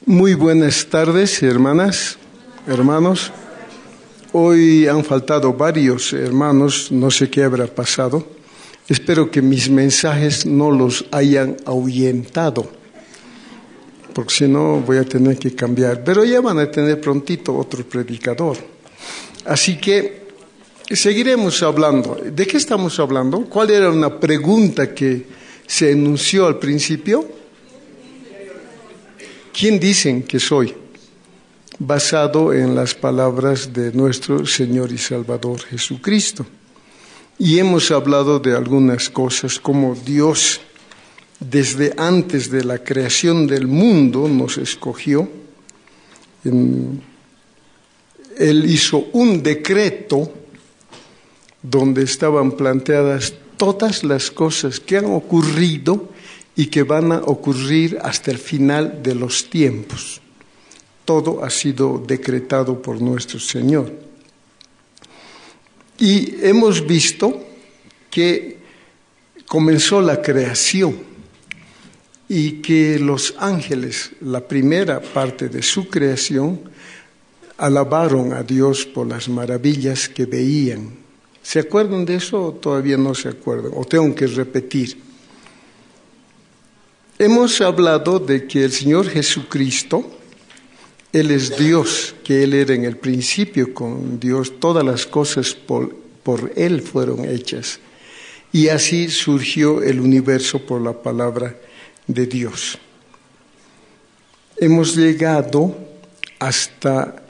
Muy buenas tardes, hermanas, hermanos. Hoy han faltado varios hermanos, no sé qué habrá pasado. Espero que mis mensajes no los hayan ahuyentado, porque si no voy a tener que cambiar. Pero ya van a tener prontito otro predicador. Así que seguiremos hablando. ¿De qué estamos hablando? ¿Cuál era una pregunta que se enunció al principio? ¿Quién dicen que soy? Basado en las palabras de nuestro Señor y Salvador Jesucristo. Y hemos hablado de algunas cosas, como Dios, desde antes de la creación del mundo, nos escogió. Él hizo un decreto donde estaban planteadas todas las cosas que han ocurrido y que van a ocurrir hasta el final de los tiempos. Todo ha sido decretado por nuestro Señor. Y hemos visto que comenzó la creación y que los ángeles, la primera parte de su creación, alabaron a Dios por las maravillas que veían. ¿Se acuerdan de eso o todavía no se acuerdan? ¿O tengo que repetir? Hemos hablado de que el Señor Jesucristo, Él es Dios, que Él era en el principio con Dios, todas las cosas por Él fueron hechas. Y así surgió el universo por la palabra de Dios. Hemos llegado hasta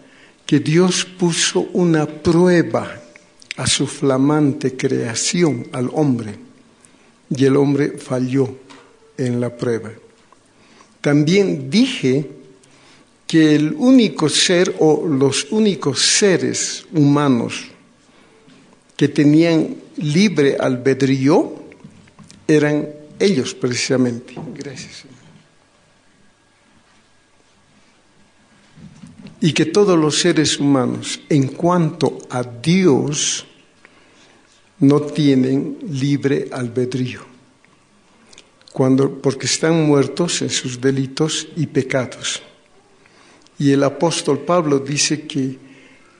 que Dios puso una prueba a su flamante creación al hombre, y el hombre falló en la prueba. También dije que el único ser o los únicos seres humanos que tenían libre albedrío eran ellos precisamente. Gracias. Y que todos los seres humanos, en cuanto a Dios, no tienen libre albedrío, porque están muertos en sus delitos y pecados. Y el apóstol Pablo dice que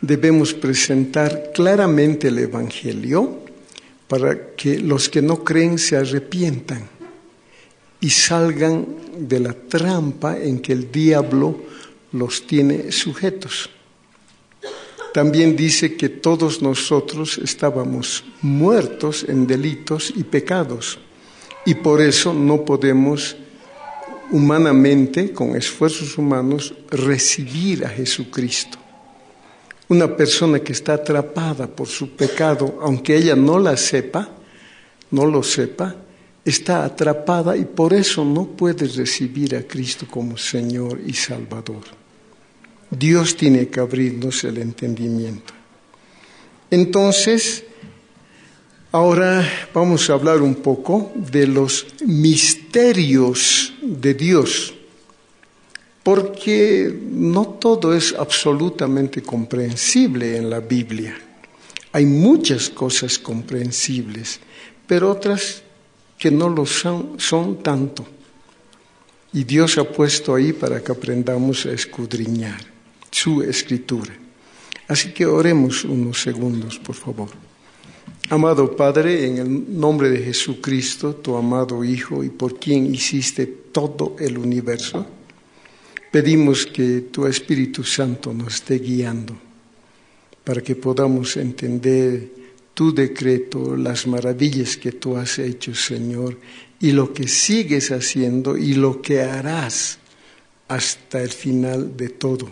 debemos presentar claramente el Evangelio para que los que no creen se arrepientan y salgan de la trampa en que el diablo los tiene sujetos. También dice que todos nosotros estábamos muertos en delitos y pecados. Y por eso no podemos humanamente, con esfuerzos humanos, recibir a Jesucristo. Una persona que está atrapada por su pecado, aunque ella no lo sepa, está atrapada y por eso no puede recibir a Cristo como Señor y Salvador. Dios tiene que abrirnos el entendimiento. Entonces, ahora vamos a hablar un poco de los misterios de Dios, porque no todo es absolutamente comprensible en la Biblia. Hay muchas cosas comprensibles, pero otras que no lo son tanto. Y Dios ha puesto ahí para que aprendamos a escudriñar su escritura. Así que oremos unos segundos, por favor. Amado Padre, en el nombre de Jesucristo, tu amado Hijo, y por quien hiciste todo el universo, pedimos que tu Espíritu Santo nos esté guiando para que podamos entender tu decreto, las maravillas que tú has hecho, Señor, y lo que sigues haciendo y lo que harás hasta el final de todo.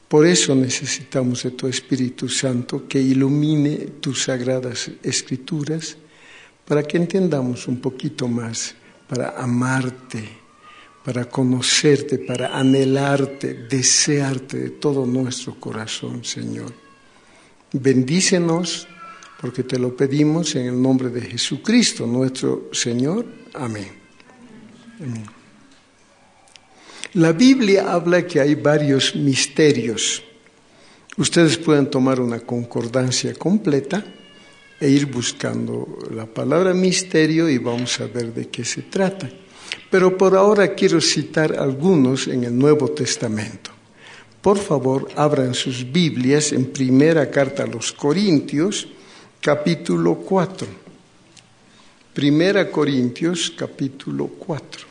Por eso necesitamos de tu Espíritu Santo que ilumine tus sagradas escrituras para que entendamos un poquito más, para amarte, para conocerte, para anhelarte, desearte de todo nuestro corazón, Señor. Bendícenos, porque te lo pedimos en el nombre de Jesucristo, nuestro Señor. Amén. Amén. La Biblia habla que hay varios misterios Ustedes pueden tomar una concordancia completa e ir buscando la palabra misterio y vamos a ver de qué se trata. Pero por ahora quiero citar algunos en el Nuevo Testamento. Por favor, abran sus Biblias en Primera Carta a los Corintios, capítulo 4. Primera Corintios, capítulo 4.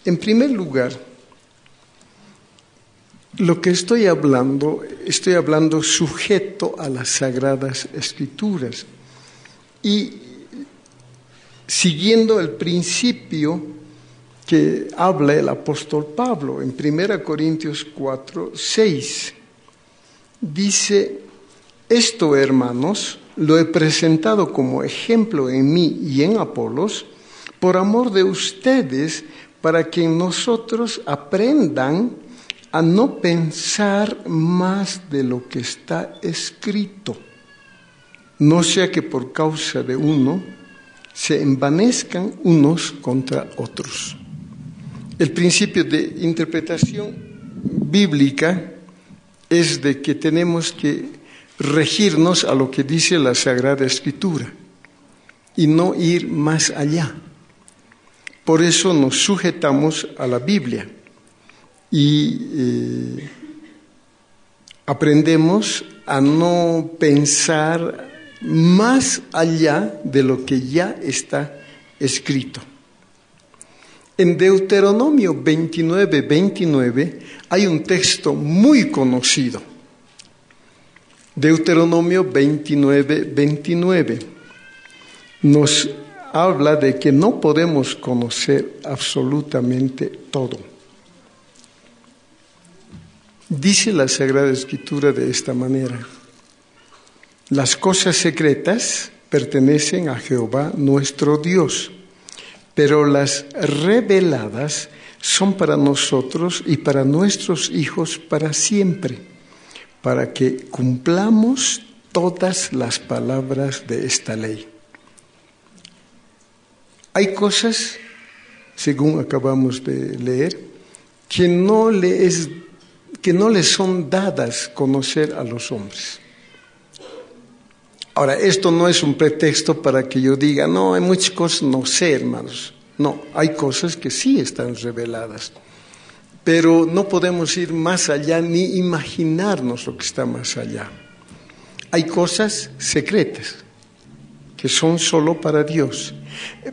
En primer lugar, lo que estoy hablando sujeto a las Sagradas Escrituras y siguiendo el principio que habla el apóstol Pablo en 1 Corintios 4, 6. Dice, esto, hermanos, lo he presentado como ejemplo en mí y en Apolos, por amor de ustedes, para que nosotros aprendan a no pensar más de lo que está escrito, no sea que por causa de uno se envanezcan unos contra otros. El principio de interpretación bíblica es de que tenemos que regirnos a lo que dice la Sagrada Escritura y no ir más allá. Por eso nos sujetamos a la Biblia y aprendemos a no pensar más allá de lo que ya está escrito. En Deuteronomio 29:29 hay un texto muy conocido. Deuteronomio 29:29 nos habla de que no podemos conocer absolutamente todo. Dice la Sagrada Escritura de esta manera: las cosas secretas pertenecen a Jehová nuestro Dios, pero las reveladas son para nosotros y para nuestros hijos para siempre, para que cumplamos todas las palabras de esta ley. Hay cosas, según acabamos de leer, que no les son dadas conocer a los hombres. Ahora, esto no es un pretexto para que yo diga, no, hay muchas cosas no sé, hermanos. No, hay cosas que sí están reveladas, pero no podemos ir más allá ni imaginarnos lo que está más allá. Hay cosas secretas que son solo para Dios.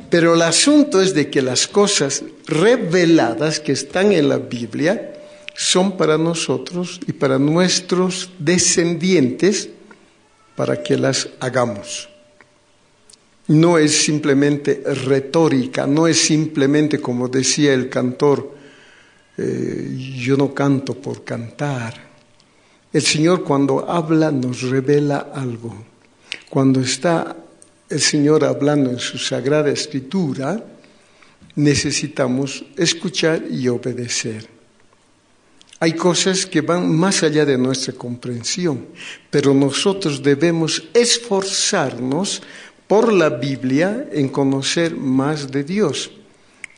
Pero el asunto es de que las cosas reveladas que están en la Biblia son para nosotros y para nuestros descendientes para que las hagamos. No es simplemente retórica, no es simplemente como decía el cantor, yo no canto por cantar. El Señor cuando habla nos revela algo. Cuando está el Señor hablando en su Sagrada Escritura, necesitamos escuchar y obedecer. Hay cosas que van más allá de nuestra comprensión, pero nosotros debemos esforzarnos por la Biblia en conocer más de Dios.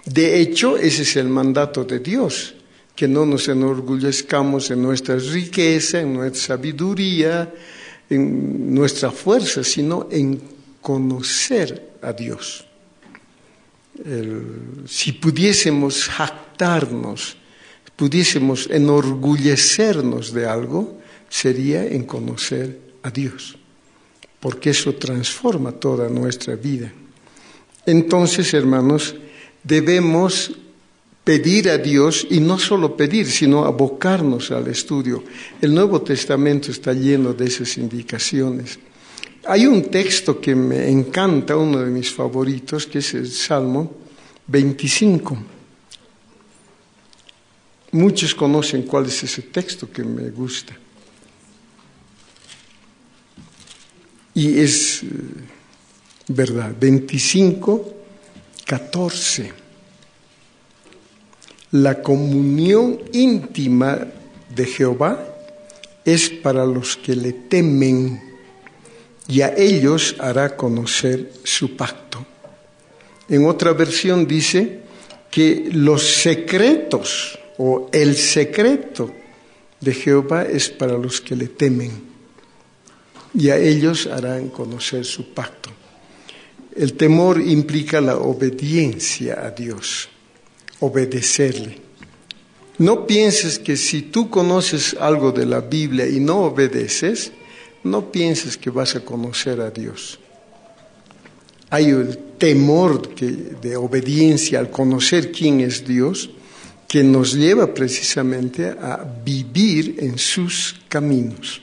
De hecho, ese es el mandato de Dios, que no nos enorgullezcamos en nuestra riqueza, en nuestra sabiduría, en nuestra fuerza, sino en conocer a Dios. Si pudiésemos jactarnos, pudiésemos enorgullecernos de algo, sería en conocer a Dios, porque eso transforma toda nuestra vida. Entonces, hermanos, debemos pedir a Dios, y no solo pedir, sino abocarnos al estudio. El Nuevo Testamento está lleno de esas indicaciones. Hay un texto que me encanta, uno de mis favoritos, que es el Salmo 25. Muchos conocen cuál es ese texto que me gusta. Y es verdad, 25:14. La comunión íntima de Jehová es para los que le temen, y a ellos hará conocer su pacto. En otra versión dice que los secretos o el secreto de Jehová es para los que le temen, y a ellos harán conocer su pacto. El temor implica la obediencia a Dios, obedecerle. No pienses que si tú conoces algo de la Biblia y no obedeces, no pienses que vas a conocer a Dios. Hay el temor de obediencia al conocer quién es Dios, que nos lleva precisamente a vivir en sus caminos.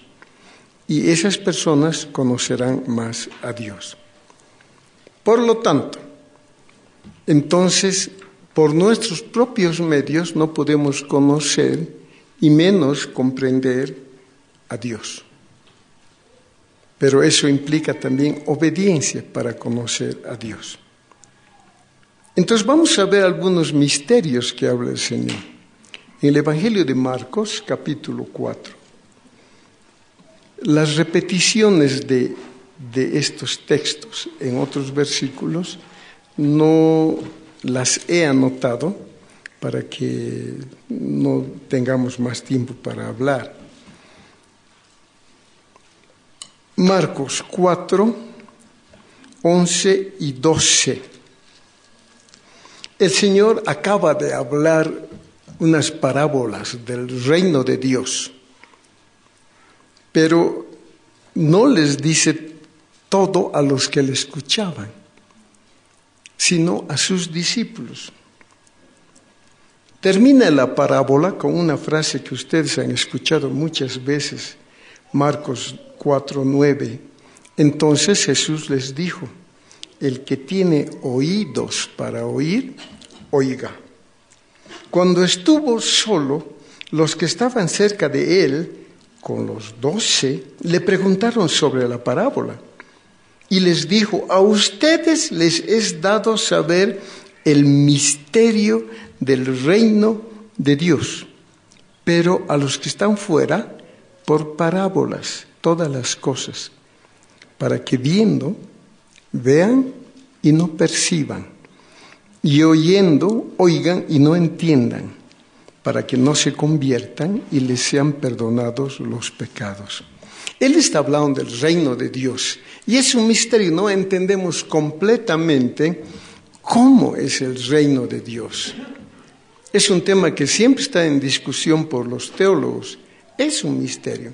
Y esas personas conocerán más a Dios. Por lo tanto, entonces, por nuestros propios medios no podemos conocer y menos comprender a Dios. Pero eso implica también obediencia para conocer a Dios. Entonces vamos a ver algunos misterios que habla el Señor. En el Evangelio de Marcos, capítulo 4, las repeticiones de estos textos en otros versículos no las he anotado para que no tengamos más tiempo para hablar. Marcos 4, 11 y 12. El Señor acaba de hablar unas parábolas del reino de Dios, pero no les dice todo a los que le escuchaban, sino a sus discípulos. Termina la parábola con una frase que ustedes han escuchado muchas veces, Marcos 4:9. Entonces Jesús les dijo: el que tiene oídos para oír, oiga. Cuando estuvo solo, los que estaban cerca de él, con los 12, le preguntaron sobre la parábola. Y les dijo: a ustedes les es dado saber el misterio del reino de Dios, pero a los que están fuera, por parábolas, todas las cosas, para que viendo, vean y no perciban, y oyendo, oigan y no entiendan, para que no se conviertan y les sean perdonados los pecados. Él está hablando del reino de Dios, y es un misterio, no entendemos completamente cómo es el reino de Dios. Es un tema que siempre está en discusión por los teólogos. Es un misterio.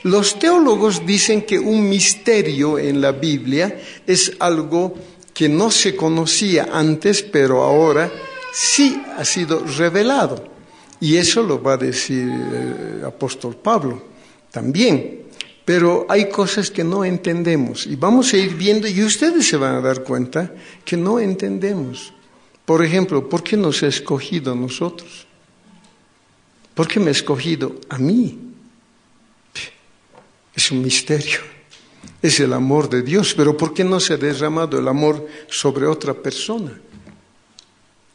Los teólogos dicen que un misterio en la Biblia es algo que no se conocía antes, pero ahora sí ha sido revelado. Y eso lo va a decir el apóstol Pablo también. Pero hay cosas que no entendemos y vamos a ir viendo, y ustedes se van a dar cuenta que no entendemos. Por ejemplo, ¿por qué nos ha escogido a nosotros? ¿Por qué me ha escogido a mí? Es un misterio. Es el amor de Dios, pero ¿por qué no se ha derramado el amor sobre otra persona?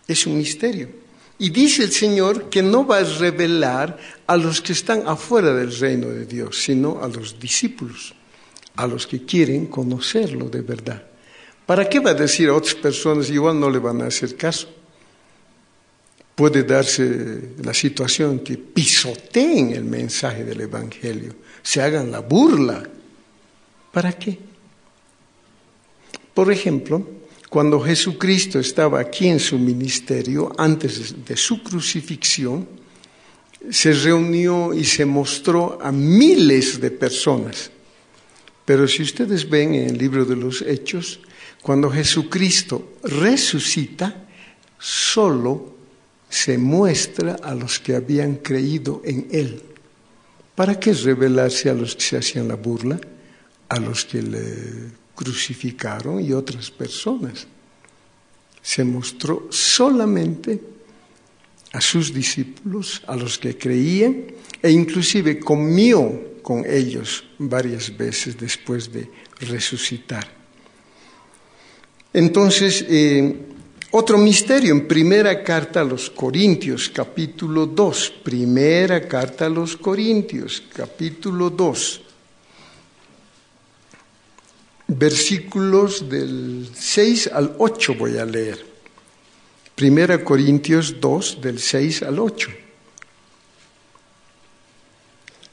Es un misterio. Y dice el Señor que no va a revelar a los que están afuera del reino de Dios, sino a los discípulos, a los que quieren conocerlo de verdad. ¿Para qué va a decir a otras personas? Igual no le van a hacer caso. Puede darse la situación que pisoteen el mensaje del Evangelio, se hagan la burla. ¿Para qué? Por ejemplo, cuando Jesucristo estaba aquí en su ministerio, antes de su crucifixión, se reunió y se mostró a miles de personas. Pero si ustedes ven en el libro de los Hechos, cuando Jesucristo resucita, solo se muestra a los que habían creído en Él. ¿Para qué revelarse a los que se hacían la burla? A los que le crucificaron y otras personas. Se mostró solamente a sus discípulos, a los que creían, e inclusive comió con ellos varias veces después de resucitar. Entonces, otro misterio en primera carta a los Corintios, capítulo 2. Primera carta a los Corintios, capítulo 2. Versículos del 6 al 8 voy a leer. 1 Corintios 2, del 6 al 8.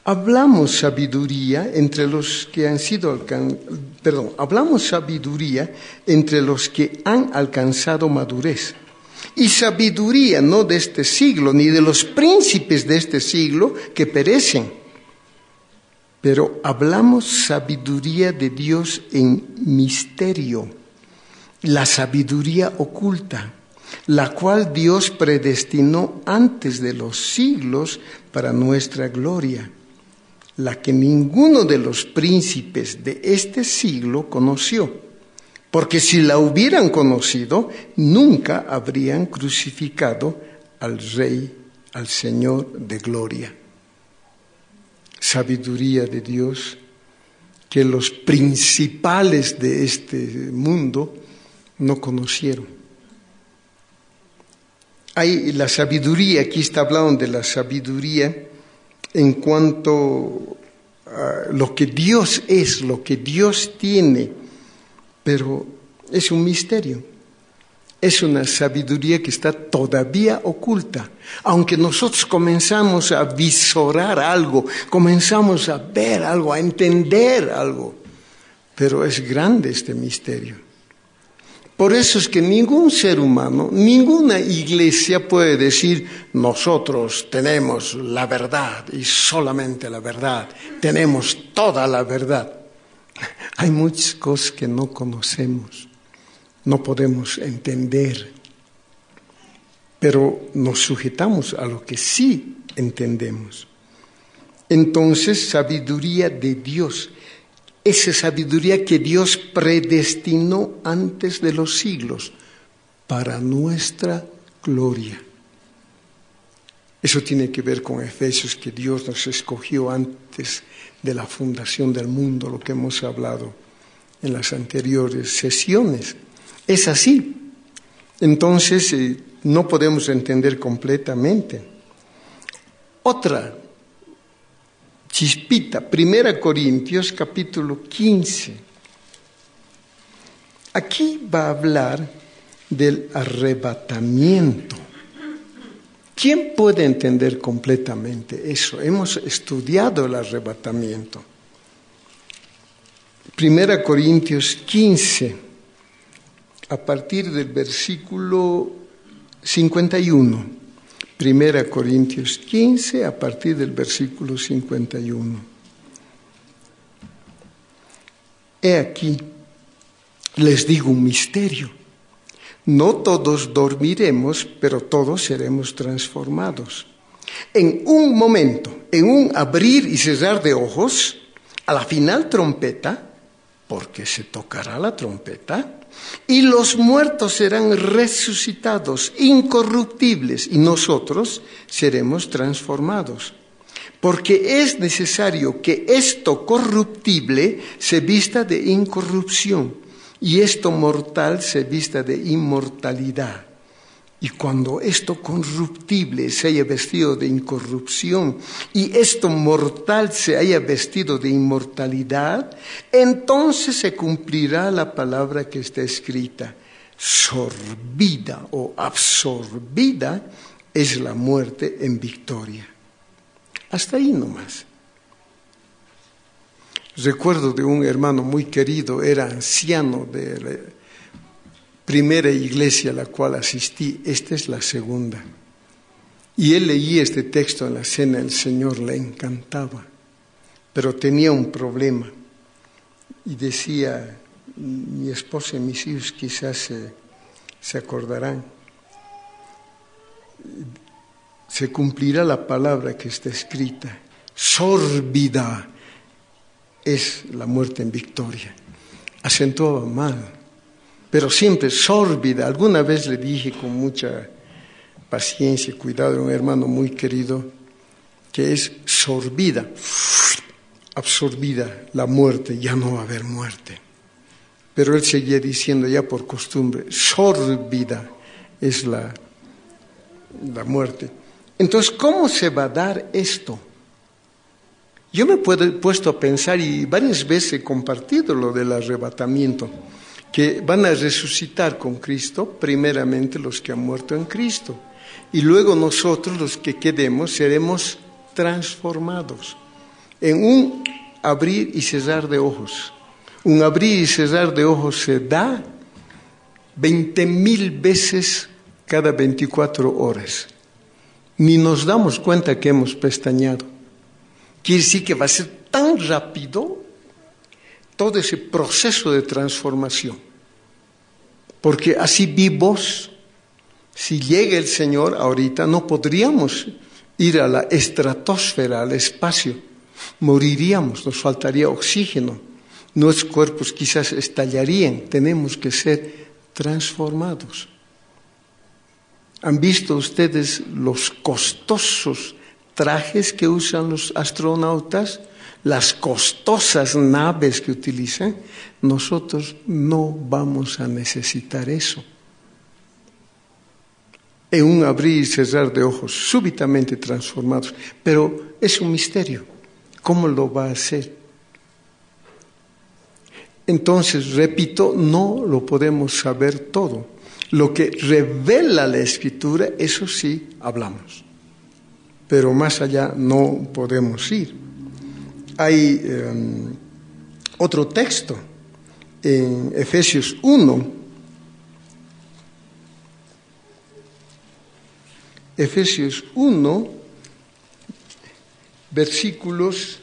Hablamos sabiduría entre los que han alcanzado madurez. Y sabiduría no de este siglo, ni de los príncipes de este siglo que perecen. Pero hablamos sabiduría de Dios en misterio, la sabiduría oculta, la cual Dios predestinó antes de los siglos para nuestra gloria, la que ninguno de los príncipes de este siglo conoció, porque si la hubieran conocido, nunca habrían crucificado al Rey, al Señor de gloria. Sabiduría de Dios que los principales de este mundo no conocieron. Hay la sabiduría, aquí está hablando de la sabiduría en cuanto a lo que Dios es, lo que Dios tiene, pero es un misterio. Es una sabiduría que está todavía oculta. Aunque nosotros comenzamos a visorar algo, comenzamos a ver algo, a entender algo, pero es grande este misterio. Por eso es que ningún ser humano, ninguna iglesia puede decir, nosotros tenemos la verdad y solamente la verdad, tenemos toda la verdad. Hay muchas cosas que no conocemos, no podemos entender, pero nos sujetamos a lo que sí entendemos. Entonces, sabiduría de Dios. Esa sabiduría que Dios predestinó antes de los siglos para nuestra gloria. Eso tiene que ver con Efesios, que Dios nos escogió antes de la fundación del mundo, lo que hemos hablado en las anteriores sesiones. Es así. Entonces, no podemos entender completamente. Otra chispita, 1 Corintios capítulo 15. Aquí va a hablar del arrebatamiento. ¿Quién puede entender completamente eso? Hemos estudiado el arrebatamiento. 1 Corintios 15, a partir del versículo 51. 1 Corintios 15, a partir del versículo 51. He aquí, les digo un misterio. No todos dormiremos, pero todos seremos transformados. En un momento, en un abrir y cerrar de ojos, a la final trompeta, porque se tocará la trompeta, y los muertos serán resucitados, incorruptibles, y nosotros seremos transformados. Porque es necesario que esto corruptible se vista de incorrupción, y esto mortal se vista de inmortalidad. Y cuando esto corruptible se haya vestido de incorrupción y esto mortal se haya vestido de inmortalidad, entonces se cumplirá la palabra que está escrita. Sorbida o absorbida es la muerte en victoria. Hasta ahí nomás. Recuerdo de un hermano muy querido, era anciano de la primera iglesia a la cual asistí, esta es la segunda. Y él leía este texto en la cena, el Señor le encantaba, pero tenía un problema. Y decía, mi esposa y mis hijos quizás se acordarán, se cumplirá la palabra que está escrita, sórbida es la muerte en victoria. Acentuaba mal, pero siempre sórbida. Alguna vez le dije con mucha paciencia y cuidado a un hermano muy querido que es sorbida, absorbida la muerte, ya no va a haber muerte. Pero él seguía diciendo ya por costumbre, sórbida es la muerte. Entonces, ¿cómo se va a dar esto? Yo me he puesto a pensar, y varias veces he compartido lo del arrebatamiento, que van a resucitar con Cristo, primeramente los que han muerto en Cristo, y luego nosotros, los que quedemos, seremos transformados en un abrir y cerrar de ojos. Un abrir y cerrar de ojos se da 20,000 veces cada 24 horas. Ni nos damos cuenta que hemos pestañeado. Quiere decir que va a ser tan rápido todo ese proceso de transformación. Porque así vivos, si llega el Señor ahorita, no podríamos ir a la estratosfera, al espacio. Moriríamos, nos faltaría oxígeno. Nuestros cuerpos quizás estallarían. Tenemos que ser transformados. ¿Han visto ustedes los costosos trajes que usan los astronautas? Las costosas naves que utilizan. Nosotros no vamos a necesitar eso. En un abrir y cerrar de ojos, súbitamente transformados. Pero es un misterio. ¿Cómo lo va a hacer? Entonces, repito, no lo podemos saber todo. Lo que revela la Escritura, eso sí hablamos. Pero más allá no podemos ir. Hay otro texto en Efesios 1. Efesios 1, versículos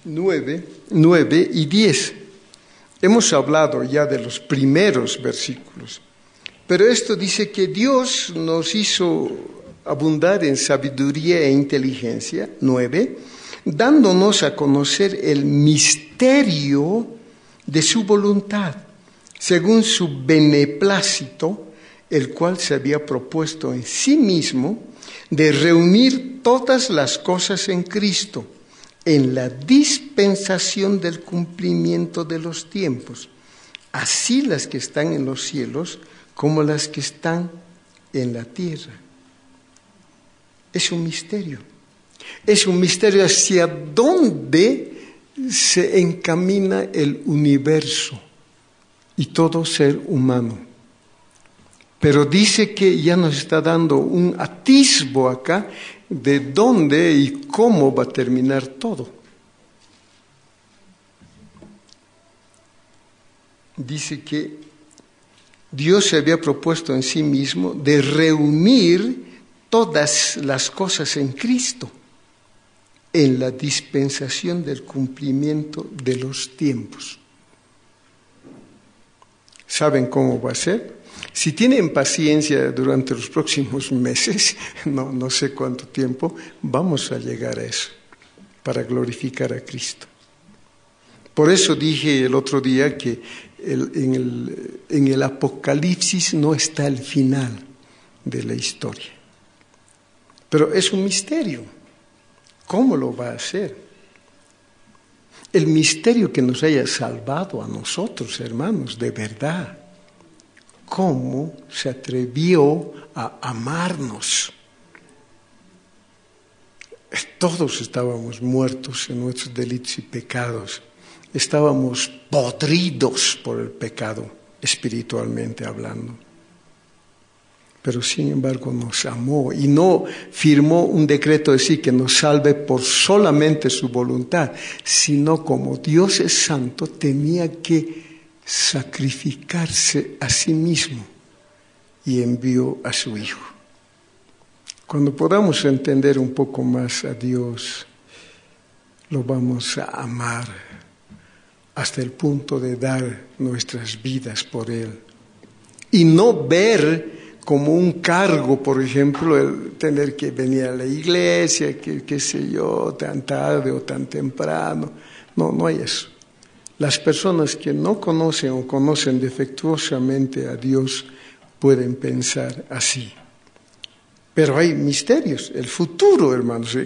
9 y 10. Hemos hablado ya de los primeros versículos, pero esto dice que Dios nos hizo abundar en sabiduría e inteligencia, 9, dándonos a conocer el misterio de su voluntad, según su beneplácito, el cual se había propuesto en sí mismo de reunir todas las cosas en Cristo, en la dispensación del cumplimiento de los tiempos, así las que están en los cielos como las que están en la tierra. Es un misterio. Es un misterio hacia dónde se encamina el universo y todo ser humano. Pero dice que ya nos está dando un atisbo acá de dónde y cómo va a terminar todo. Dice que Dios se había propuesto en sí mismo de reunir todas las cosas en Cristo, en la dispensación del cumplimiento de los tiempos. ¿Saben cómo va a ser? Si tienen paciencia durante los próximos meses, no sé cuánto tiempo, vamos a llegar a eso, para glorificar a Cristo. Por eso dije el otro día que en el Apocalipsis no está el final de la historia. Pero es un misterio. ¿Cómo lo va a hacer? El misterio que nos haya salvado a nosotros, hermanos, de verdad. ¿Cómo se atrevió a amarnos? Todos estábamos muertos en nuestros delitos y pecados. Estábamos podridos por el pecado, espiritualmente hablando. Pero sin embargo nos amó y no firmó un decreto de sí que nos salve por solamente su voluntad, sino como Dios es santo tenía que sacrificarse a sí mismo y envió a su Hijo. Cuando podamos entender un poco más a Dios, lo vamos a amar hasta el punto de dar nuestras vidas por Él. Y no ver como un cargo, por ejemplo, el tener que venir a la iglesia, que qué sé yo, tan tarde o tan temprano. No hay eso. Las personas que no conocen o conocen defectuosamente a Dios pueden pensar así. Pero hay misterios. El futuro, hermanos,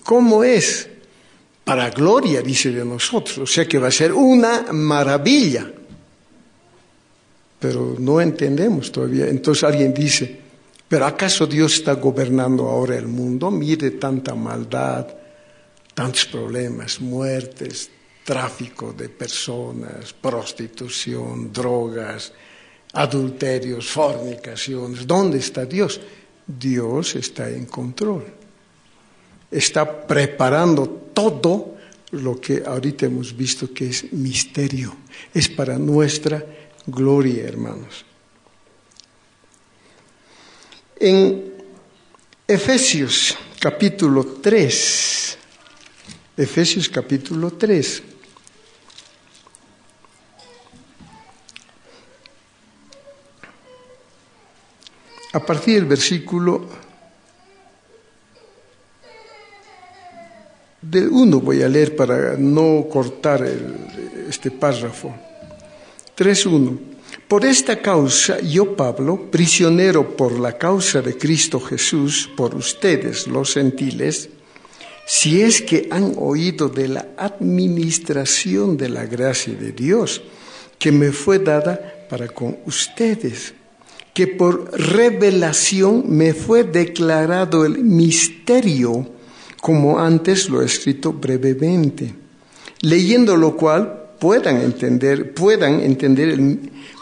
¿cómo es? Para gloria, dice de nosotros. O sea que va a ser una maravilla. Pero no entendemos todavía. Entonces alguien dice, Pero ¿acaso Dios está gobernando ahora el mundo? Mire tanta maldad, tantos problemas, muertes, tráfico de personas, prostitución, drogas, adulterios, fornicaciones. ¿Dónde está Dios? Dios está en control. Está preparando todo lo que ahorita hemos visto que es misterio. Es para nuestra gloria, hermanos. En Efesios capítulo 3, a partir del versículo del 1 voy a leer para no cortar este párrafo. 3:1. Por esta causa, yo, Pablo, prisionero por la causa de Cristo Jesús, por ustedes, los gentiles, si es que han oído de la administración de la gracia de Dios, que me fue dada para con ustedes, que por revelación me fue declarado el misterio, como antes lo he escrito brevemente, leyendo lo cual puedan entender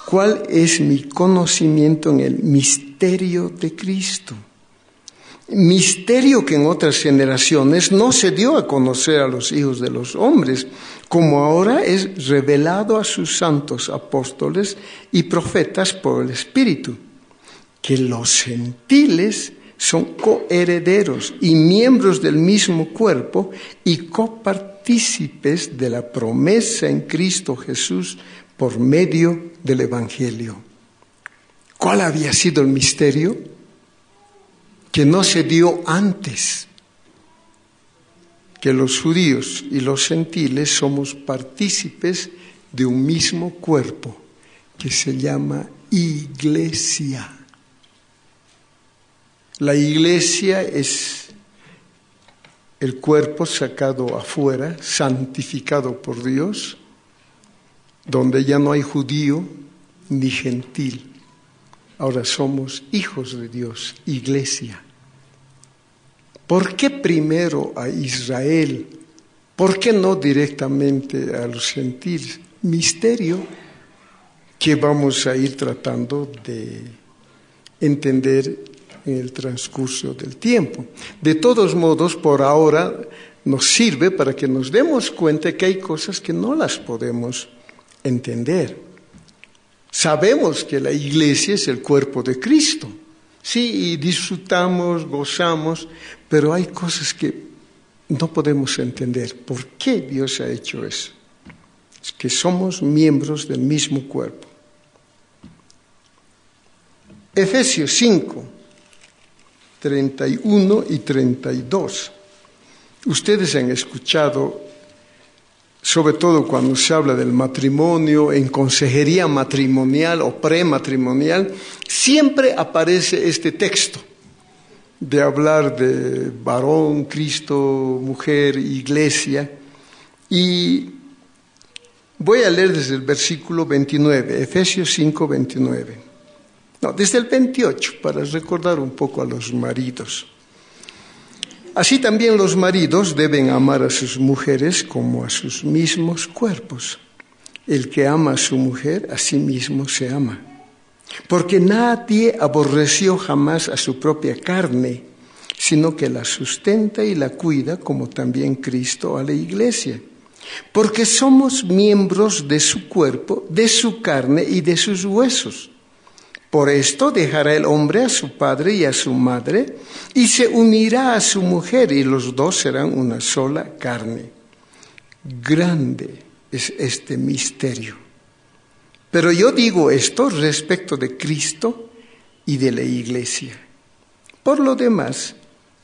cuál es mi conocimiento en el misterio de Cristo. Misterio que en otras generaciones no se dio a conocer a los hijos de los hombres, como ahora es revelado a sus santos apóstoles y profetas por el Espíritu, que los gentiles son coherederos y miembros del mismo cuerpo y copartícipes de la promesa en Cristo Jesús por medio del Evangelio. ¿Cuál había sido el misterio? Que no se dio antes, que los judíos y los gentiles somos partícipes de un mismo cuerpo que se llama iglesia. La iglesia es el cuerpo sacado afuera, santificado por Dios, donde ya no hay judío ni gentil. Ahora somos hijos de Dios, iglesia. ¿Por qué primero a Israel? ¿Por qué no directamente a los gentiles? Misterio que vamos a ir tratando de entender en el transcurso del tiempo. De todos modos, por ahora nos sirve para que nos demos cuenta que hay cosas que no las podemos entender. Sabemos que la iglesia es el cuerpo de Cristo. Sí, y disfrutamos, gozamos, pero hay cosas que no podemos entender. ¿Por qué Dios ha hecho eso? Es que somos miembros del mismo cuerpo. Efesios 5, 31 y 32. Ustedes han escuchado, sobre todo cuando se habla del matrimonio, en consejería matrimonial o prematrimonial, siempre aparece este texto de hablar de varón, Cristo, mujer, iglesia. Y voy a leer desde el versículo 29, Efesios 5, 29. No, desde el 28, para recordar un poco a los maridos. Así también los maridos deben amar a sus mujeres como a sus mismos cuerpos. El que ama a su mujer, a sí mismo se ama. Porque nadie aborreció jamás a su propia carne, sino que la sustenta y la cuida, como también Cristo a la iglesia. Porque somos miembros de su cuerpo, de su carne y de sus huesos. Por esto dejará el hombre a su padre y a su madre, y se unirá a su mujer, y los dos serán una sola carne. Grande es este misterio. Pero yo digo esto respecto de Cristo y de la iglesia. Por lo demás,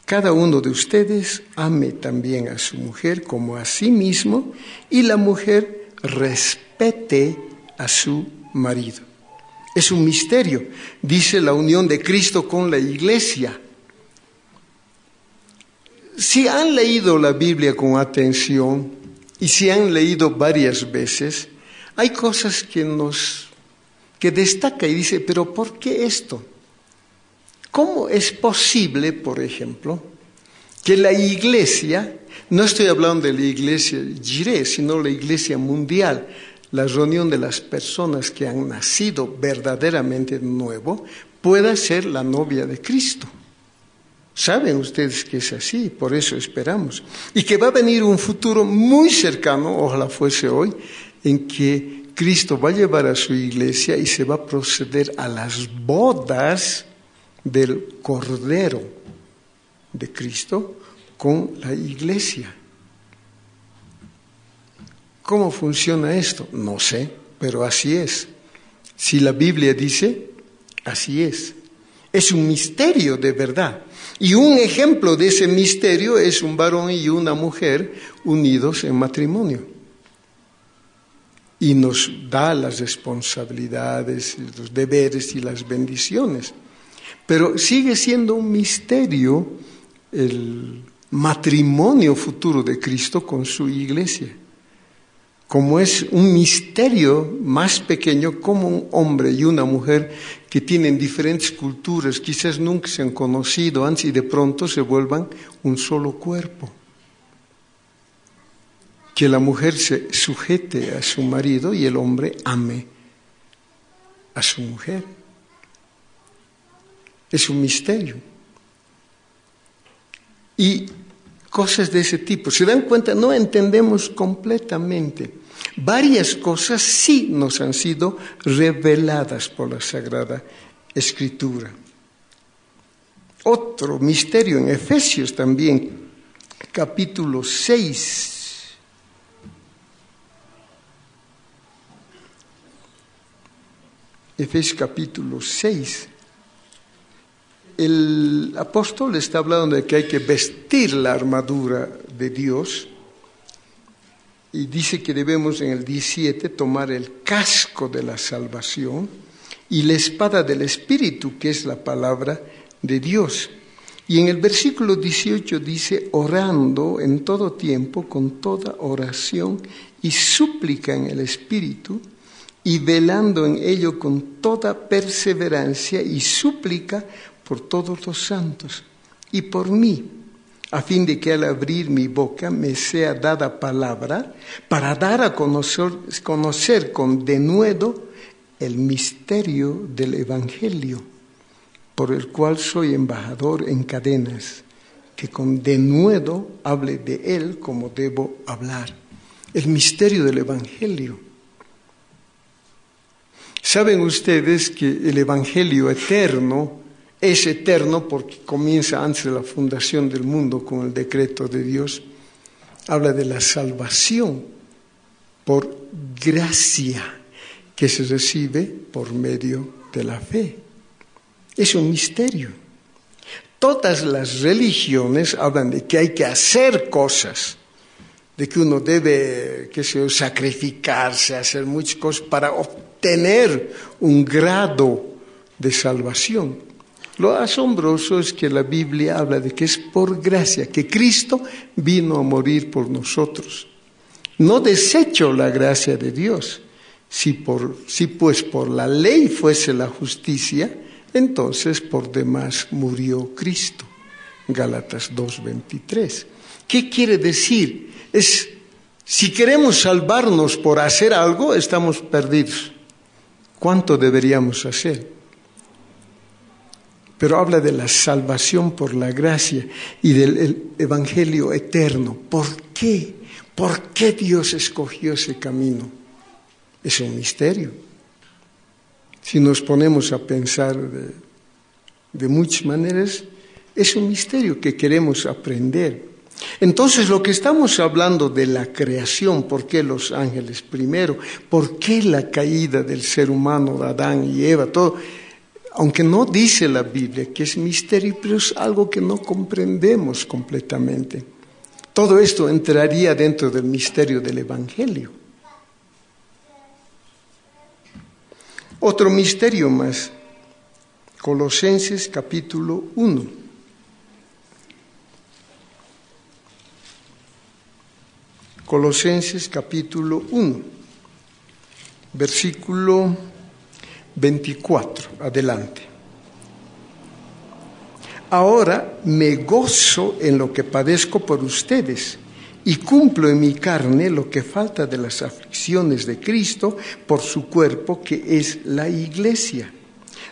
cada uno de ustedes ame también a su mujer como a sí mismo, y la mujer respete a su marido. Es un misterio, dice la unión de Cristo con la iglesia. Si han leído la Biblia con atención y si han leído varias veces, hay cosas que destaca y dice, pero ¿por qué esto? ¿Cómo es posible, por ejemplo, que la iglesia, no estoy hablando de la iglesia Jireh, sino la iglesia mundial, la reunión de las personas que han nacido verdaderamente de nuevo, pueda ser la novia de Cristo? Saben ustedes que es así, por eso esperamos. Y que va a venir un futuro muy cercano, ojalá fuese hoy, en que Cristo va a llevar a su iglesia y se va a proceder a las bodas del Cordero de Cristo con la iglesia. ¿Cómo funciona esto? No sé, pero así es. Si la Biblia dice, así es. Es un misterio de verdad. Y un ejemplo de ese misterio es un varón y una mujer unidos en matrimonio. Y nos da las responsabilidades, los deberes y las bendiciones. Pero sigue siendo un misterio el matrimonio futuro de Cristo con su iglesia. Como es un misterio más pequeño, como un hombre y una mujer que tienen diferentes culturas, quizás nunca se han conocido antes y de pronto se vuelvan un solo cuerpo. Que la mujer se sujete a su marido y el hombre ame a su mujer. Es un misterio. Y cosas de ese tipo. ¿Se dan cuenta? No entendemos completamente. Varias cosas sí nos han sido reveladas por la Sagrada Escritura. Otro misterio en Efesios también, capítulo 6. Efesios capítulo 6. El apóstol está hablando de que hay que vestir la armadura de Dios y dice que debemos en el 17 tomar el casco de la salvación y la espada del Espíritu, que es la palabra de Dios. Y en el versículo 18 dice, orando en todo tiempo con toda oración y súplica en el Espíritu, y velando en ello con toda perseverancia y súplica por todos los santos y por mí, a fin de que al abrir mi boca me sea dada palabra para dar a conocer con denuedo el misterio del Evangelio, por el cual soy embajador en cadenas, que con denuedo hable de él como debo hablar. El misterio del Evangelio. ¿Saben ustedes que el Evangelio eterno es eterno porque comienza antes de la fundación del mundo con el decreto de Dios? Habla de la salvación por gracia que se recibe por medio de la fe. Es un misterio. Todas las religiones hablan de que hay que hacer cosas, de que uno debe, sacrificarse, hacer muchas cosas para obtener un grado de salvación. Lo asombroso es que la Biblia habla de que es por gracia, que Cristo vino a morir por nosotros. No desecho la gracia de Dios. Si pues por la ley fuese la justicia, entonces por demás murió Cristo. Gálatas 2:23. ¿Qué quiere decir? Si queremos salvarnos por hacer algo, estamos perdidos. ¿Cuánto deberíamos hacer? Pero habla de la salvación por la gracia y del Evangelio eterno. ¿Por qué? ¿Por qué Dios escogió ese camino? Es un misterio. Si nos ponemos a pensar de muchas maneras, es un misterio que queremos aprender. Entonces, lo que estamos hablando de la creación, ¿por qué los ángeles primero? ¿Por qué la caída del ser humano, de Adán y Eva? Todo, aunque no dice la Biblia que es misterio, pero es algo que no comprendemos completamente. Todo esto entraría dentro del misterio del Evangelio. Otro misterio más, Colosenses capítulo 1. Colosenses capítulo 1, versículo 24, adelante. Ahora me gozo en lo que padezco por ustedes y cumplo en mi carne lo que falta de las aflicciones de Cristo por su cuerpo, que es la Iglesia,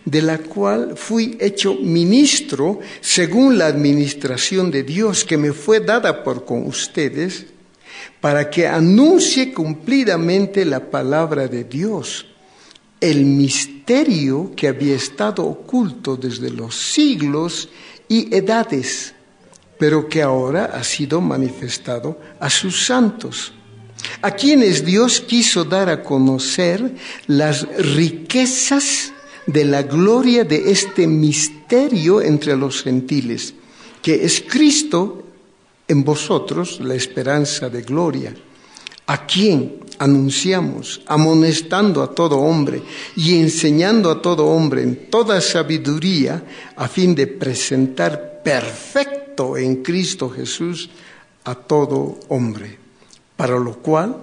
de la cual fui hecho ministro según la administración de Dios que me fue dada por con ustedes, para que anuncie cumplidamente la palabra de Dios, el misterio que había estado oculto desde los siglos y edades, pero que ahora ha sido manifestado a sus santos, a quienes Dios quiso dar a conocer las riquezas de la gloria de este misterio entre los gentiles, que es Cristo en vosotros, la esperanza de gloria, a quien anunciamos, amonestando a todo hombre y enseñando a todo hombre en toda sabiduría, a fin de presentar perfecto en Cristo Jesús a todo hombre, para lo cual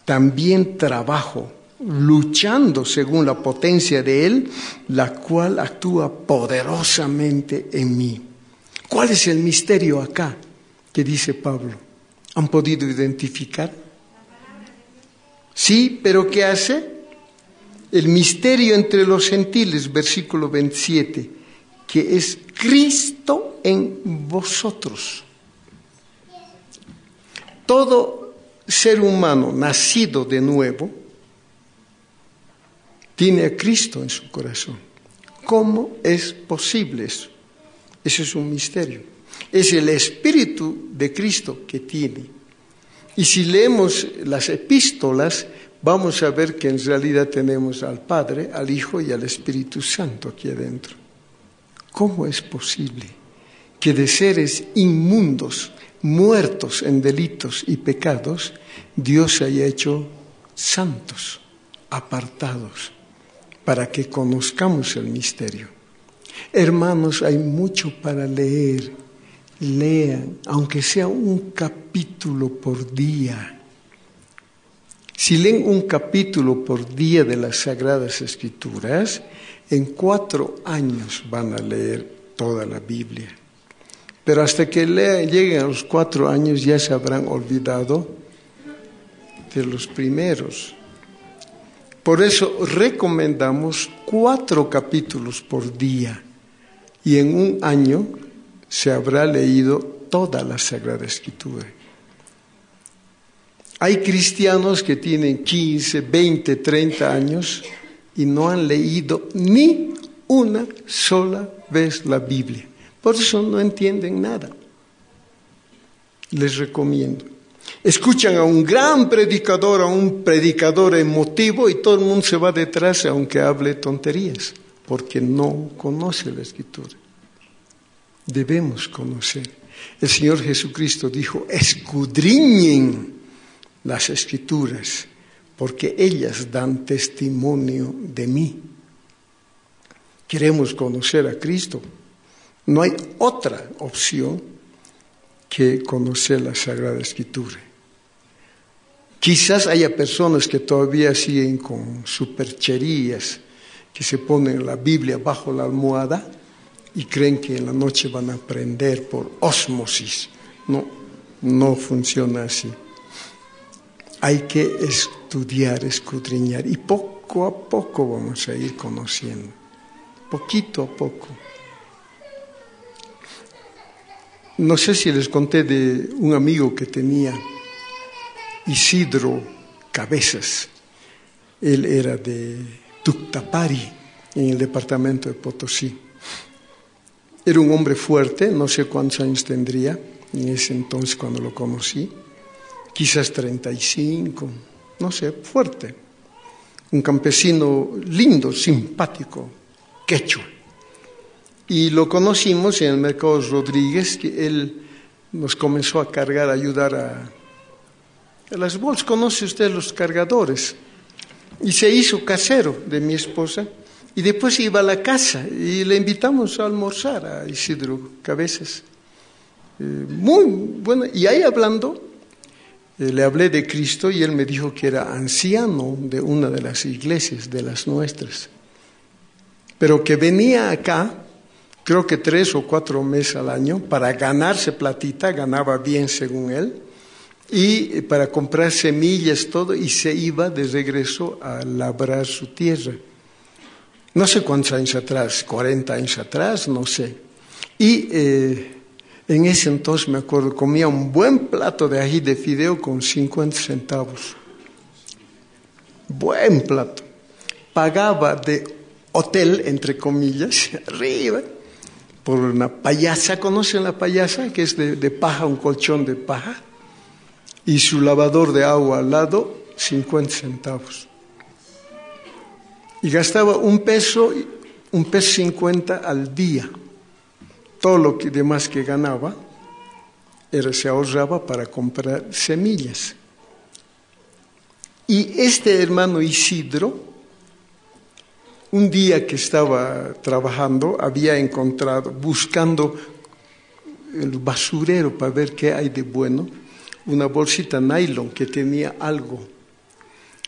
también trabajo, luchando según la potencia de Él, la cual actúa poderosamente en mí. ¿Cuál es el misterio acá que dice Pablo? ¿Han podido identificar? Sí, pero ¿qué hace? El misterio entre los gentiles, versículo 27, que es Cristo en vosotros. Todo ser humano nacido de nuevo tiene a Cristo en su corazón. ¿Cómo es posible eso? Ese es un misterio. Es el Espíritu de Cristo que tiene. Y si leemos las epístolas, vamos a ver que en realidad tenemos al Padre, al Hijo y al Espíritu Santo aquí adentro. ¿Cómo es posible que de seres inmundos, muertos en delitos y pecados, Dios se haya hecho santos, apartados, para que conozcamos el misterio? Hermanos, hay mucho para leer. Lean, aunque sea un capítulo por día. Si leen un capítulo por día de las Sagradas Escrituras, en 4 años van a leer toda la Biblia. Pero hasta que lleguen a los 4 años ya se habrán olvidado de los primeros. Por eso recomendamos 4 capítulos por día, y en un año se habrá leído toda la Sagrada Escritura. Hay cristianos que tienen 15, 20, 30 años y no han leído ni una sola vez la Biblia. Por eso no entienden nada. Les recomiendo. Escuchan a un gran predicador, a un predicador emotivo, y todo el mundo se va detrás aunque hable tonterías, porque no conoce la Escritura. Debemos conocer. El Señor Jesucristo dijo: escudriñen las Escrituras, porque ellas dan testimonio de mí. Queremos conocer a Cristo. No hay otra opción que conocer la Sagrada Escritura. Quizás haya personas que todavía siguen con supercherías, que se ponen la Biblia bajo la almohada y creen que en la noche van a aprender por ósmosis. No funciona así. Hay que estudiar, escudriñar, y poco a poco vamos a ir conociendo, poquito a poco. No sé si les conté de un amigo que tenía, Isidro Cabezas. Él era de Tuctapari, en el departamento de Potosí. Era un hombre fuerte, no sé cuántos años tendría en ese entonces cuando lo conocí, quizás 35, no sé, fuerte. Un campesino lindo, simpático, quechua. Y lo conocimos en el Mercado Rodríguez, que él nos comenzó a cargar, a ayudar a las bolsas. ¿Conoce usted los cargadores? Y se hizo casero de mi esposa. Y después iba a la casa y le invitamos a almorzar a Isidro Cabezas. Muy bueno. Y ahí hablando, le hablé de Cristo y él me dijo que era anciano de una de las iglesias, de las nuestras. Pero que venía acá creo que 3 o 4 meses al año para ganarse platita, ganaba bien según él, y para comprar semillas, todo, y se iba de regreso a labrar su tierra. No sé cuántos años atrás, 40 años atrás, no sé. Y en ese entonces me acuerdo, comía un buen plato de ají de fideo con 50 centavos. Buen plato. Pagaba de hotel, entre comillas, arriba, por una payasa. ¿Conocen la payasa? Que es de paja, un colchón de paja. Y su lavador de agua al lado, 50 centavos. Y gastaba un peso 50 al día. Todo lo que demás que ganaba se ahorraba para comprar semillas. Y este hermano Isidro, un día que estaba trabajando, había encontrado, buscando el basurero para ver qué hay de bueno, una bolsita nylon que tenía algo.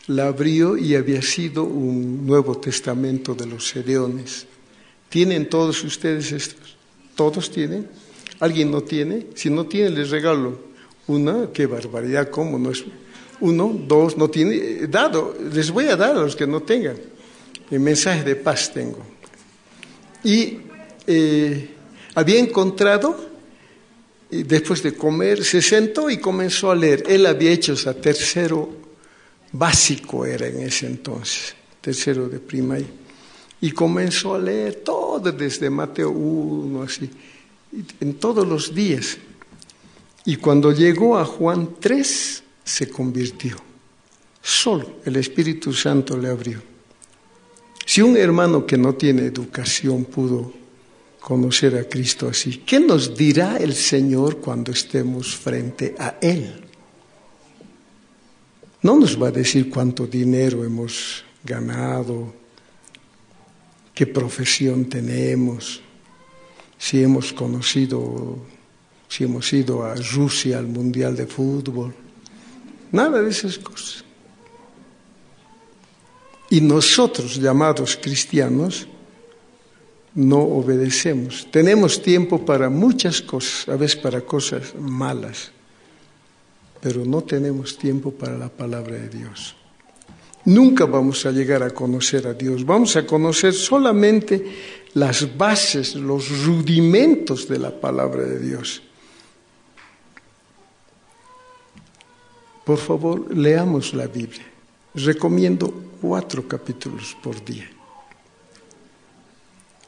La abrió y había sido un Nuevo Testamento de los Gedeones. ¿Tienen todos ustedes estos? ¿Todos tienen? ¿Alguien no tiene? Si no tiene, les regalo una. ¡Qué barbaridad! ¿Cómo no es? 1, 2, no tiene. Dado, les voy a dar a los que no tengan. El mensaje de paz tengo. Y había encontrado, y después de comer, se sentó y comenzó a leer. Él había hecho hasta tercero básico, era en ese entonces, tercero de primaria. Y comenzó a leer todo desde Mateo 1, así, en todos los días. Y cuando llegó a Juan 3, se convirtió. Solo el Espíritu Santo le abrió. Si un hermano que no tiene educación pudo conocer a Cristo así, ¿qué nos dirá el Señor cuando estemos frente a Él? No nos va a decir cuánto dinero hemos ganado, qué profesión tenemos, si hemos ido a Rusia al Mundial de Fútbol. Nada de esas cosas. Y nosotros, llamados cristianos, no obedecemos. Tenemos tiempo para muchas cosas, a veces para cosas malas, pero no tenemos tiempo para la palabra de Dios. Nunca vamos a llegar a conocer a Dios. Vamos a conocer solamente las bases, los rudimentos de la palabra de Dios. Por favor, leamos la Biblia. Recomiendo 4 capítulos por día.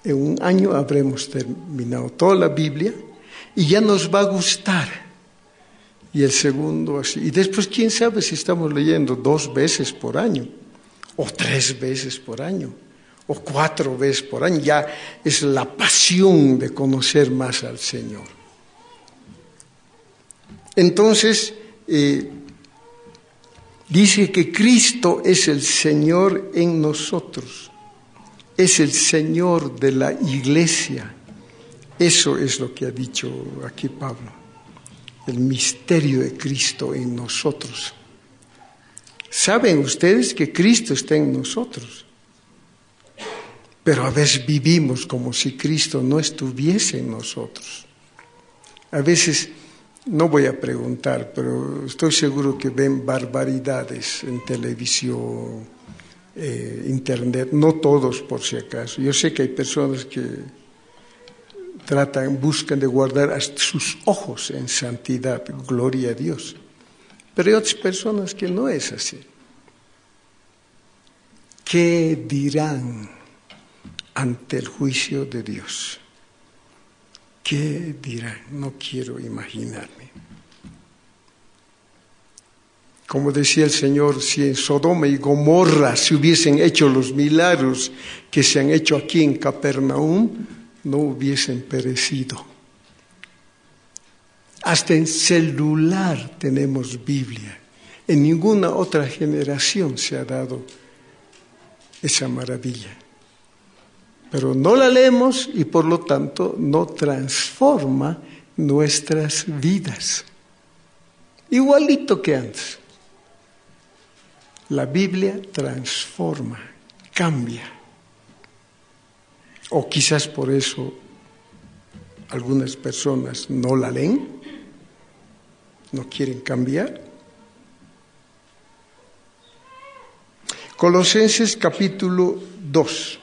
En un año habremos terminado toda la Biblia y ya nos va a gustar. Y el segundo así. Y después, quién sabe si estamos leyendo 2 veces por año, o 3 veces por año, o 4 veces por año. Ya es la pasión de conocer más al Señor. Entonces, dice que Cristo es el Señor en nosotros. Es el Señor de la iglesia. Eso es lo que ha dicho aquí Pablo. El misterio de Cristo en nosotros. ¿Saben ustedes que Cristo está en nosotros? Pero a veces vivimos como si Cristo no estuviese en nosotros. A veces, no voy a preguntar, pero estoy seguro que ven barbaridades en televisión, internet, no todos por si acaso. Yo sé que hay personas que buscan de guardar hasta sus ojos en santidad, gloria a Dios. Pero hay otras personas que no es así. ¿Qué dirán ante el juicio de Dios? ¿Qué dirán? No quiero imaginarme. Como decía el Señor, si en Sodoma y Gomorra se hubiesen hecho los milagros que se han hecho aquí en Capernaum, no hubiesen perecido. Hasta en celular tenemos Biblia. En ninguna otra generación se ha dado esa maravilla. Pero no la leemos y por lo tanto no transforma nuestras vidas. Igualito que antes. La Biblia transforma, cambia. O quizás por eso algunas personas no la leen, no quieren cambiar. Colosenses capítulo 2,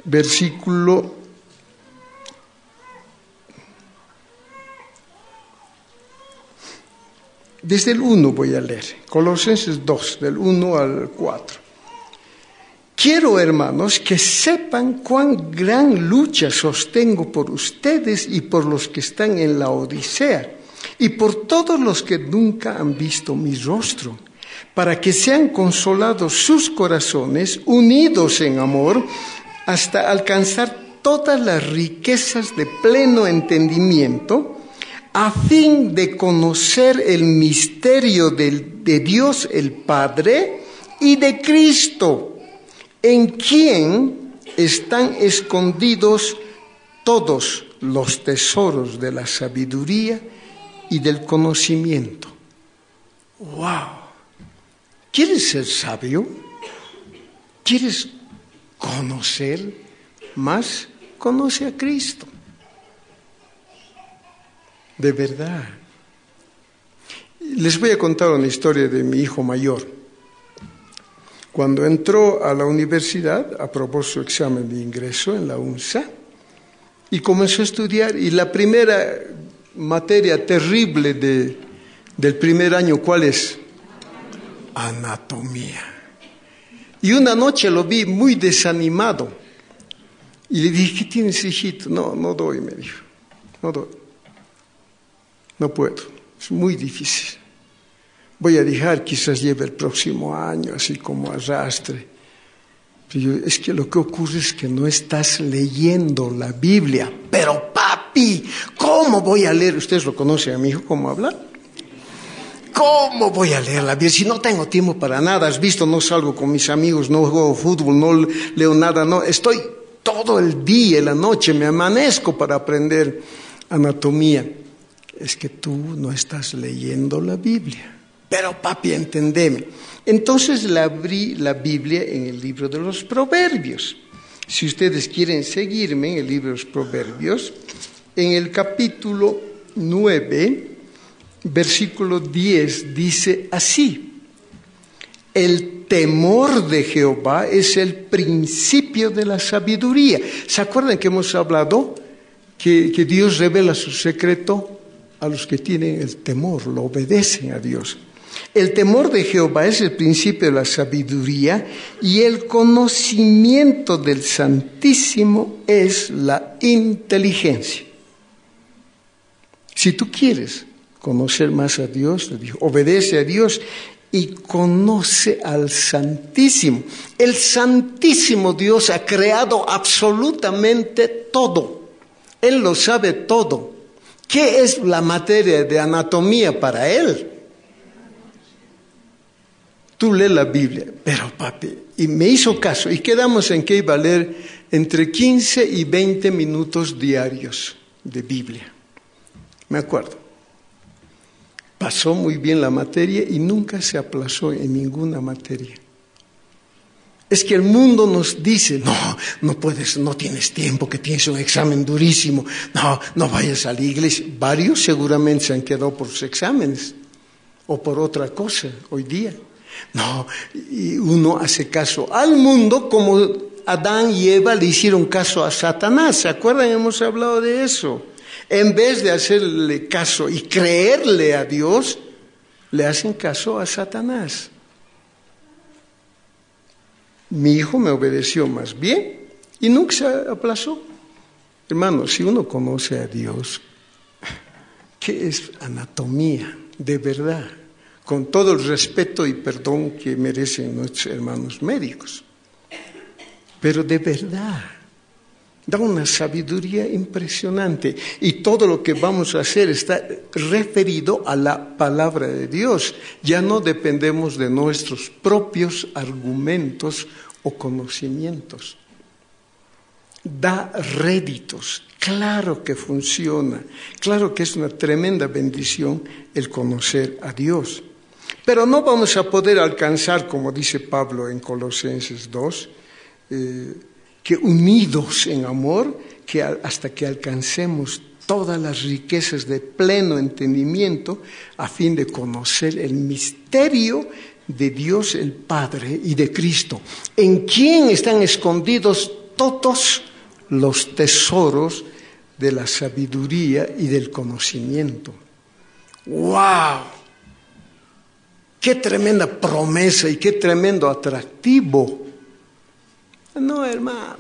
versículo 1 voy a leer. Colosenses 2, del 1 al 4. Quiero, hermanos, que sepan cuán gran lucha sostengo por ustedes y por los que están en la Odisea, y por todos los que nunca han visto mi rostro, para que sean consolados sus corazones, unidos en amor, hasta alcanzar todas las riquezas de pleno entendimiento, a fin de conocer el misterio de Dios el Padre y de Cristo, en quien están escondidos todos los tesoros de la sabiduría y del conocimiento. ¡Wow! ¿Quieres ser sabio? ¿Quieres conocer más? Conoce a Cristo. De verdad. Les voy a contar una historia de mi hijo mayor. Cuando entró a la universidad, aprobó su examen de ingreso en la UNSA y comenzó a estudiar. Y la primera materia terrible del primer año, ¿cuál es? Anatomía. Y una noche lo vi muy desanimado. Y le dije, ¿qué tienes, hijito? No doy, me dijo. No doy. No puedo. Es muy difícil. Voy a dejar, quizás lleve el próximo año, así como arrastre. Pero es que lo que ocurre es que no estás leyendo la Biblia. Pero papi, ¿cómo voy a leer? ¿Ustedes lo conocen a mi hijo cómo habla? ¿Cómo voy a leer la Biblia si no tengo tiempo para nada? Has visto, no salgo con mis amigos, no juego fútbol, no leo nada, no. Estoy todo el día y la noche, me amanezco para aprender anatomía. Es que tú no estás leyendo la Biblia. Pero papi, entendeme. Entonces le abrí la Biblia en el libro de los Proverbios. Si ustedes quieren seguirme en el libro de los Proverbios, en el capítulo 9, versículo 10, dice así: el temor de Jehová es el principio de la sabiduría. ¿Se acuerdan que hemos hablado que Dios revela su secreto a los que tienen el temor, lo obedecen a Dios? El temor de Jehová es el principio de la sabiduría y el conocimiento del Santísimo es la inteligencia. Si tú quieres conocer más a Dios, le dijo, obedece a Dios y conoce al Santísimo. El Santísimo Dios ha creado absolutamente todo. Él lo sabe todo. ¿Qué es la materia de anatomía para Él? Tú lees la Biblia, pero papi, y me hizo caso, y quedamos en que iba a leer entre 15 y 20 minutos diarios de Biblia. Me acuerdo. Pasó muy bien la materia y nunca se aplazó en ninguna materia. Es que el mundo nos dice, no puedes, no tienes tiempo, que tienes un examen durísimo, no vayas a la iglesia. Varios seguramente se han quedado por sus exámenes o por otra cosa hoy día. Y uno hace caso al mundo como Adán y Eva le hicieron caso a Satanás. ¿Se acuerdan? Hemos hablado de eso. En vez de hacerle caso y creerle a Dios, le hacen caso a Satanás. Mi hijo me obedeció más bien y nunca se aplazó. Hermano, si uno conoce a Dios, ¿qué es anatomía? De verdad, con todo el respeto y perdón que merecen nuestros hermanos médicos. Pero de verdad, da una sabiduría impresionante. Y todo lo que vamos a hacer está referido a la palabra de Dios. Ya no dependemos de nuestros propios argumentos o conocimientos. Da réditos. Claro que funciona. Claro que es una tremenda bendición el conocer a Dios. Pero no vamos a poder alcanzar, como dice Pablo en Colosenses 2, que unidos en amor, hasta que alcancemos todas las riquezas de pleno entendimiento a fin de conocer el misterio de Dios el Padre y de Cristo, en quien están escondidos todos los tesoros de la sabiduría y del conocimiento. ¡Wow! ¡Qué tremenda promesa y qué tremendo atractivo! No, hermano,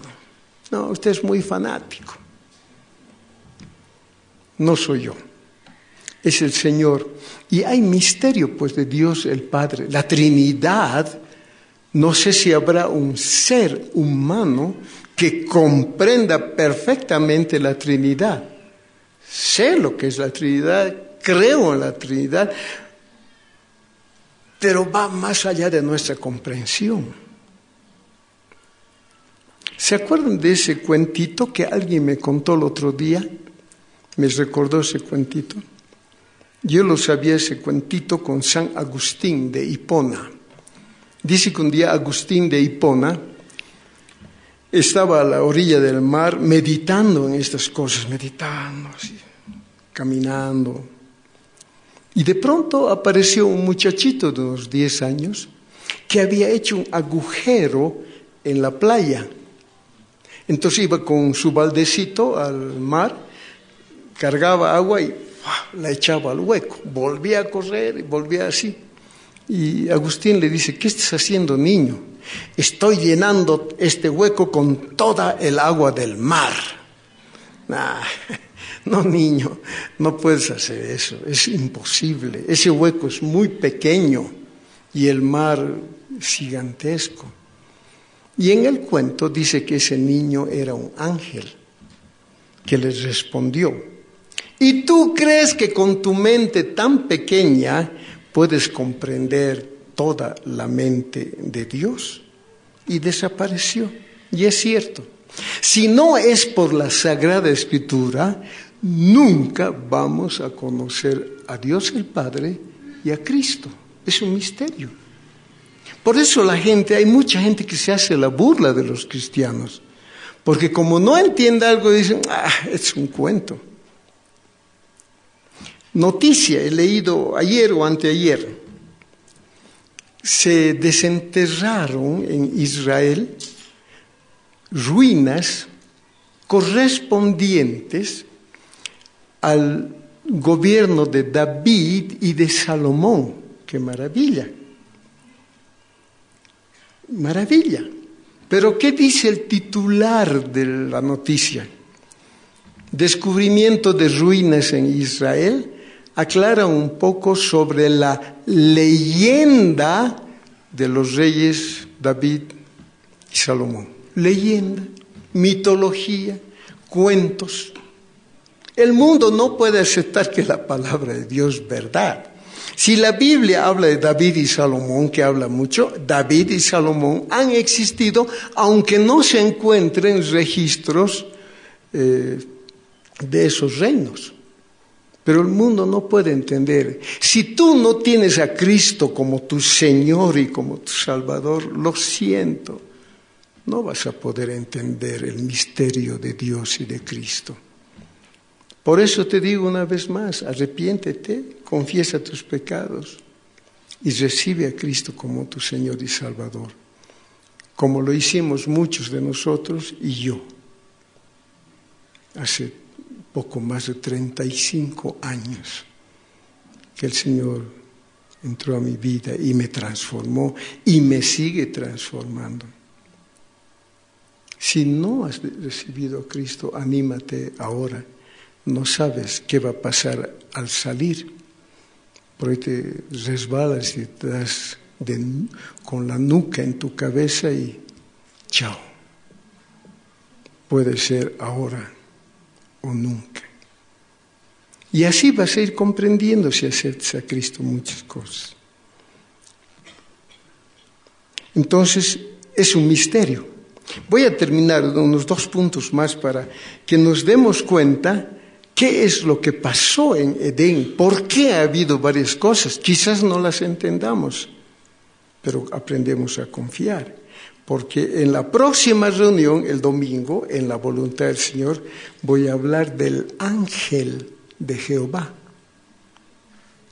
no, usted es muy fanático. No soy yo, es el Señor. Y hay misterio, pues, de Dios el Padre. La Trinidad, no sé si habrá un ser humano que comprenda perfectamente la Trinidad. Sé lo que es la Trinidad, creo en la Trinidad, pero va más allá de nuestra comprensión. ¿Se acuerdan de ese cuentito que alguien me contó el otro día? Me recordó ese cuentito. Yo lo sabía, ese cuentito, con San Agustín de Hipona. Dice que un día Agustín de Hipona estaba a la orilla del mar meditando en estas cosas, meditando, así, caminando. Y de pronto apareció un muchachito de unos 10 años que había hecho un agujero en la playa. Entonces iba con su baldecito al mar, cargaba agua y la echaba al hueco. Volvía a correr y volvía así. Y Agustín le dice, ¿qué estás haciendo, niño? Estoy llenando este hueco con toda el agua del mar. No, niño, no puedes hacer eso, es imposible. Ese hueco es muy pequeño y el mar es gigantesco. Y en el cuento dice que ese niño era un ángel que les respondió, ¿y tú crees que con tu mente tan pequeña puedes comprender toda la mente de Dios? Y desapareció. Y es cierto. Si no es por la Sagrada Escritura, nunca vamos a conocer a Dios el Padre y a Cristo. Es un misterio. Por eso hay mucha gente que se hace la burla de los cristianos. Porque como no entiende algo, dicen, es un cuento. Noticia, he leído ayer o anteayer, se desenterraron en Israel ruinas correspondientes al gobierno de David y de Salomón. ¡Qué maravilla! Maravilla. Pero ¿qué dice el titular de la noticia? Descubrimiento de ruinas en Israel. Aclara un poco sobre la leyenda de los reyes David y Salomón. Leyenda, mitología, cuentos. El mundo no puede aceptar que la palabra de Dios es verdad. Si la Biblia habla de David y Salomón, que habla mucho, David y Salomón han existido, aunque no se encuentren registros de esos reinos. Pero el mundo no puede entender. Si tú no tienes a Cristo como tu Señor y como tu Salvador, lo siento, no vas a poder entender el misterio de Dios y de Cristo. Por eso te digo una vez más, arrepiéntete, confiesa tus pecados y recibe a Cristo como tu Señor y Salvador, como lo hicimos muchos de nosotros y yo, hace poco más de 35 años que el Señor entró a mi vida y me transformó y me sigue transformando. Si no has recibido a Cristo, anímate ahora. No sabes qué va a pasar al salir. Por ahí te resbalas y te das con la nuca en tu cabeza y chao. Puede ser ahora o nunca. Y así vas a ir comprendiendo, si aceptas a Cristo, muchas cosas. Entonces, es un misterio. Voy a terminar unos 2 puntos más para que nos demos cuenta qué es lo que pasó en Edén, por qué ha habido varias cosas. Quizás no las entendamos, pero aprendemos a confiar. porque en la próxima reunión, el domingo, en la voluntad del Señor, voy a hablar del ángel de Jehová.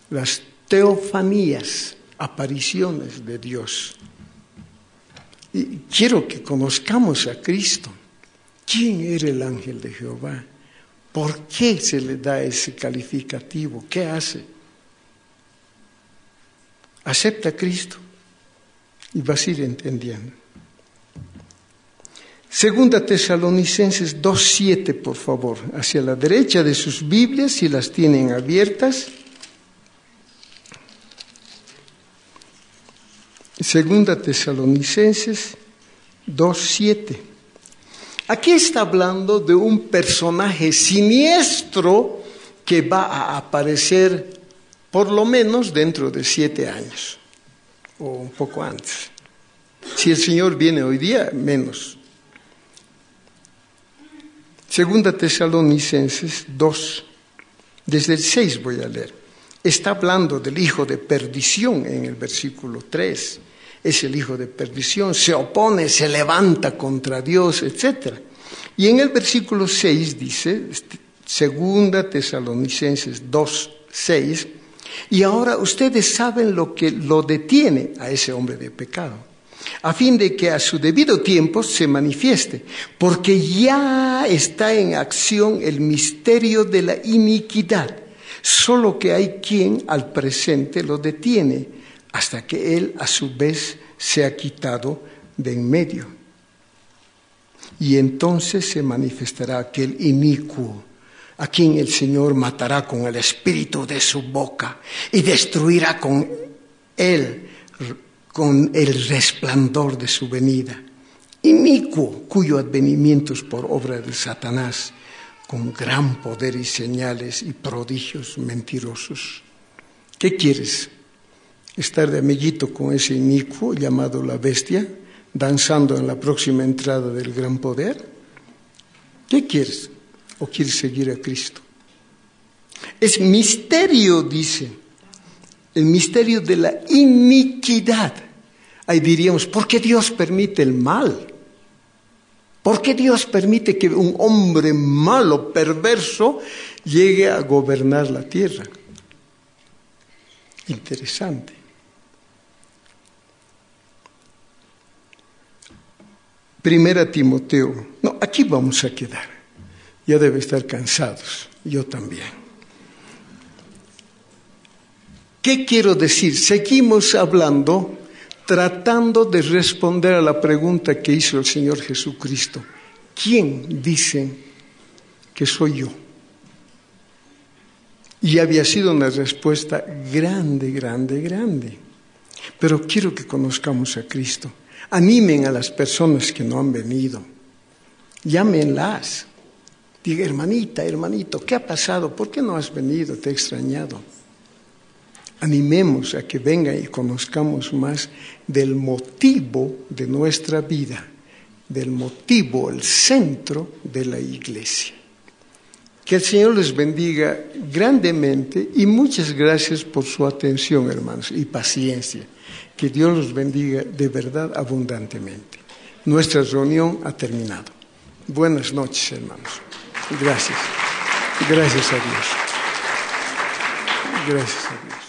Las teofanías, apariciones de Dios. Y quiero que conozcamos a Cristo. ¿Quién era el ángel de Jehová? ¿Por qué se le da ese calificativo? ¿Qué hace? Acepta a Cristo y vas a ir entendiendo. Segunda Tesalonicenses 2:7, por favor, hacia la derecha de sus Biblias, si las tienen abiertas. Segunda Tesalonicenses 2:7. Aquí está hablando de un personaje siniestro que va a aparecer por lo menos dentro de 7 años, o un poco antes. Si el Señor viene hoy día, menos. Segunda Tesalonicenses 2, desde el 6 voy a leer. Está hablando del hijo de perdición en el versículo 3. Es el hijo de perdición, se opone, se levanta contra Dios, etc. Y en el versículo 6 dice, Segunda Tesalonicenses 2:6, y ahora ustedes saben lo que lo detiene a ese hombre de pecado, a fin de que a su debido tiempo se manifieste, porque ya está en acción el misterio de la iniquidad, solo que hay quien al presente lo detiene, hasta que él a su vez se ha quitado de en medio. Y entonces se manifestará aquel inicuo, a quien el Señor matará con el espíritu de su boca y destruirá con él, con el resplandor de su venida. Inicuo, cuyo advenimiento es por obra de Satanás, con gran poder y señales y prodigios mentirosos. ¿Qué quieres? ¿Estar de amiguito con ese inicuo llamado la bestia, danzando en la próxima entrada del gran poder? ¿Qué quieres? ¿O quieres seguir a Cristo? Es misterio, dice, el misterio de la iniquidad. Ahí diríamos, ¿por qué Dios permite el mal? ¿Por qué Dios permite que un hombre malo, perverso, llegue a gobernar la tierra? Interesante. Primera Timoteo. No, aquí vamos a quedar. Ya debe estar cansados. Yo también. ¿Qué quiero decir? Seguimos hablando, tratando de responder a la pregunta que hizo el Señor Jesucristo. ¿Quién dicen que soy yo? Y había sido una respuesta grande, grande, grande. Pero quiero que conozcamos a Cristo. Animen a las personas que no han venido. Llámenlas. Diga, hermanita, hermanito, ¿qué ha pasado? ¿Por qué no has venido? Te he extrañado. Animemos a que vengan y conozcamos más del motivo de nuestra vida, del motivo, el centro de la iglesia. Que el Señor les bendiga grandemente y muchas gracias por su atención, hermanos, y paciencia. Que Dios los bendiga de verdad abundantemente. Nuestra reunión ha terminado. Buenas noches, hermanos. Gracias. Gracias a Dios. Gracias a Dios.